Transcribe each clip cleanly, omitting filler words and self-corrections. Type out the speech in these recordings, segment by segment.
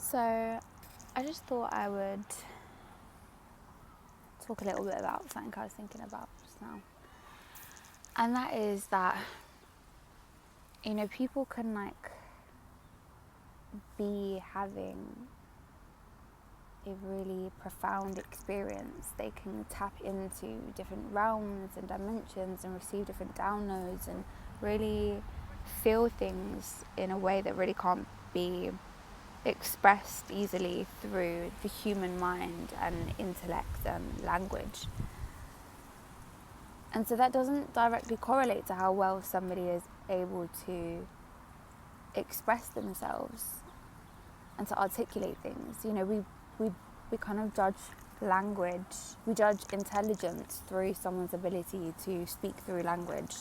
So I just thought I would talk a little bit about something I was thinking about just now. And that is that, people can be having a really profound experience. They can tap into different realms and dimensions and receive different downloads and really feel things in a way that really can't be expressed easily through the human mind and intellect and language. And so that doesn't directly correlate to how well somebody is able to express themselves and to articulate things. We kind of judge language, we judge intelligence through someone's ability to speak through language.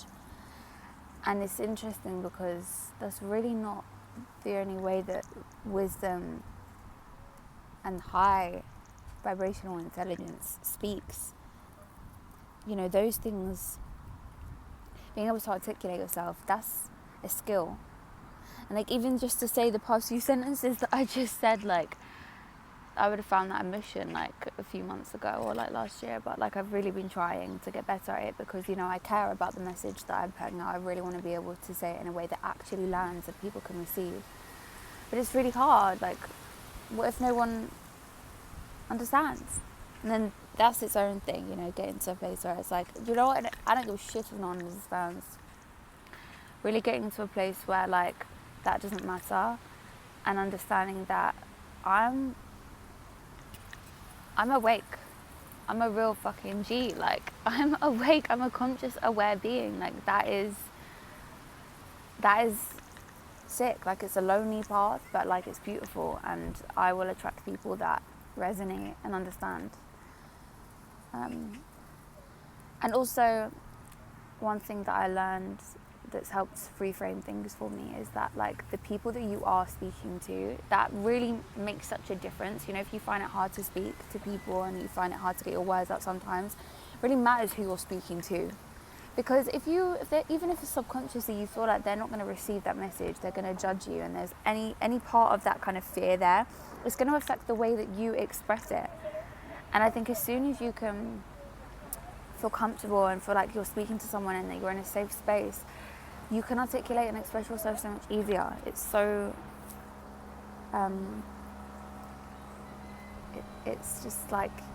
And it's interesting because that's really not the only way that wisdom and high vibrational intelligence speaks. Those things, being able to articulate yourself, that's a skill. And even just to say the past few sentences that I just said, I would have found that a mission a few months ago or last year, but I've really been trying to get better at it because I care about the message that I'm putting out. I really want to be able to say it in a way that actually lands and people can receive. But it's really hard. What if no one understands? And then that's its own thing, getting to a place where it's I don't give a shit if no one understands. Really getting to a place where that doesn't matter, and understanding that I'm awake. I'm a real fucking G. I'm awake. I'm a conscious, aware being. That is sick. It's a lonely path, but it's beautiful, and I will attract people that resonate and understand. And also, one thing that I learned that's helped reframe things for me is that the people that you are speaking to, that really makes such a difference. If you find it hard to speak to people and you find it hard to get your words out sometimes, it really matters who you're speaking to. Because even if subconsciously you feel like they're not going to receive that message, they're going to judge you, and there's any part of that kind of fear there, it's going to affect the way that you express it. And I think as soon as you can feel comfortable and feel like you're speaking to someone and that you're in a safe space, you can articulate and express yourself so much easier. It's so it's just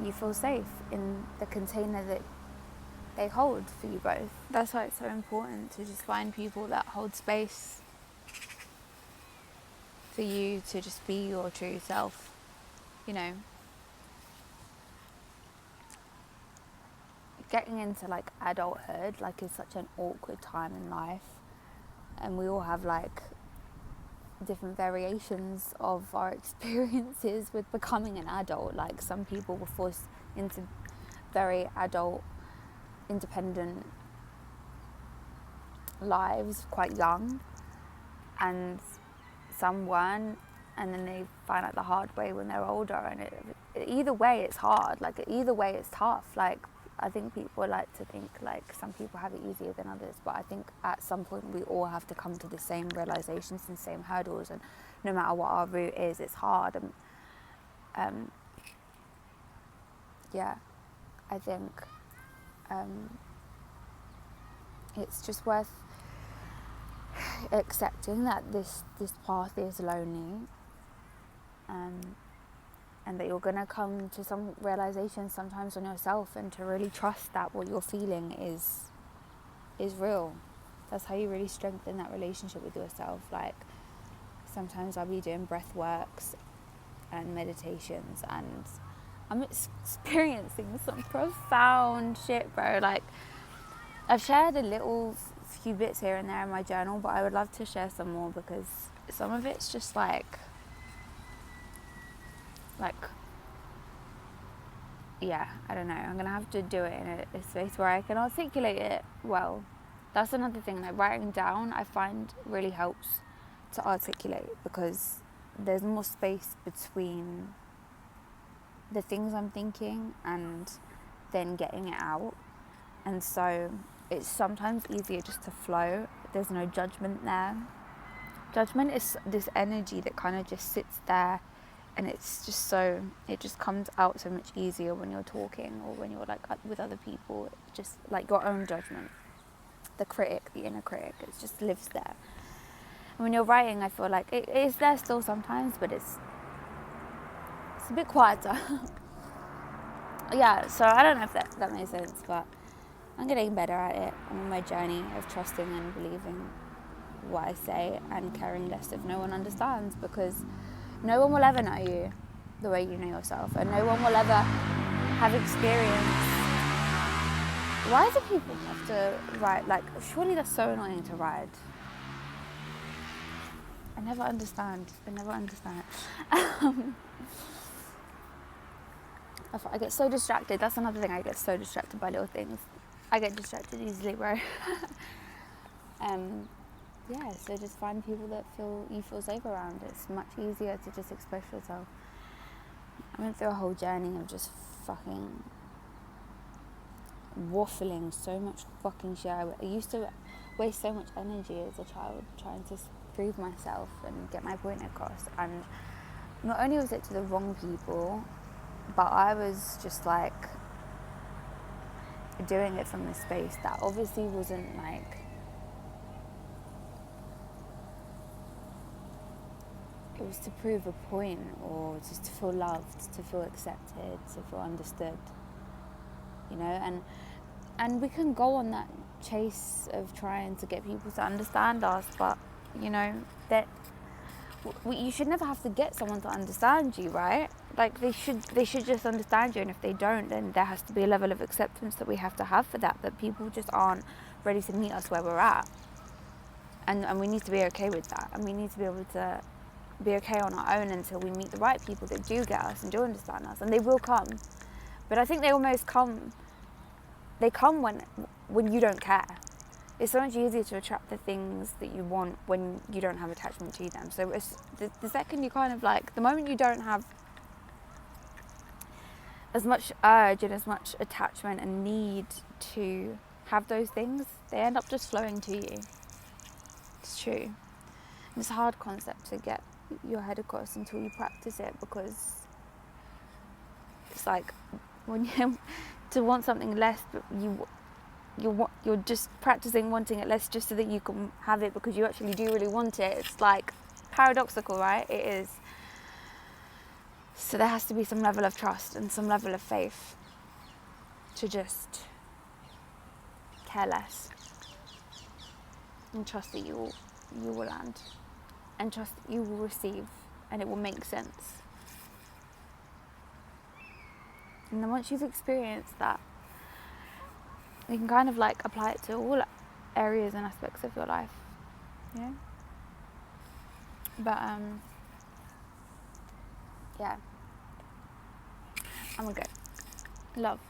you feel safe in the container that they hold for you both. That's why it's so important to just find people that hold space for you to just be your true self. Getting into adulthood is such an awkward time in life, and we all have different variations of our experiences with becoming an adult. Some people were forced into very adult, independent lives quite young, and some weren't, and then they find out the hard way when they're older. And either way it's hard, either way it's tough. I think people like to think some people have it easier than others, but I think at some point we all have to come to the same realizations and same hurdles, and no matter what our route is, it's hard. And I think it's just worth accepting that this path is lonely, and that you're going to come to some realizations sometimes on yourself, and to really trust that what you're feeling is real. That's how you really strengthen that relationship with yourself. Sometimes I'll be doing breath works and meditations, and I'm experiencing some profound shit, bro. I've shared a little few bits here and there in my journal, but I would love to share some more, because some of it's just I don't know, I'm gonna have to do it in a space where I can articulate it well. That's another thing, writing down I find really helps to articulate, because there's more space between the things I'm thinking and then getting it out. And so it's sometimes easier just to flow. There's no judgment there. Judgment is this energy that kind of just sits there And it's just so, it just comes out so much easier when you're talking or when you're like with other people. It just like your own judgment, the critic, the inner critic, it just lives there. And when you're writing, I feel like it is there still sometimes, but it's a bit quieter. Yeah, so I don't know if that makes sense, but I'm getting better at it. I'm on my journey of trusting and believing what I say and caring less if no one understands, because no one will ever know you the way you know yourself, and no one will ever have experience. Why do people have to ride? Like, surely that's so annoying to ride. I never understand. I get so distracted. That's another thing. I get so distracted by little things. I get distracted easily, bro. Yeah, so just find people that you feel safe around. It's much easier to just express yourself. I went through a whole journey of just fucking waffling so much fucking shit. I used to waste so much energy as a child trying to prove myself and get my point across. And not only was it to the wrong people, but I was just like doing it from a space that obviously wasn't like, it was to prove a point or just to feel loved, to feel accepted, to feel understood, you know. And we can go on that chase of trying to get people to understand us, but you know that you should never have to get someone to understand you, right? Like they should just understand you, and if they don't, then there has to be a level of acceptance that we have to have for that people just aren't ready to meet us where we're at, and we need to be okay with that, and we need to be able to be okay on our own until we meet the right people that do get us and do understand us, and they will come. But I think they almost come. They come when you don't care. It's so much easier to attract the things that you want when you don't have attachment to them. So it's the second you kind of like, the moment you don't have as much urge and as much attachment and need to have those things, they end up just flowing to you. It's true. And it's a hard concept to get your head across until you practice it, because it's like when you to want something less, but you're just practicing wanting it less just so that you can have it because you actually do really want it. It's like paradoxical, right? It is. So there has to be some level of trust and some level of faith to just care less and trust that you will land, and trust that you will receive and it will make sense. And then once you've experienced that, you can kind of like apply it to all areas and aspects of your life, you know? But yeah, I'm gonna go. Love.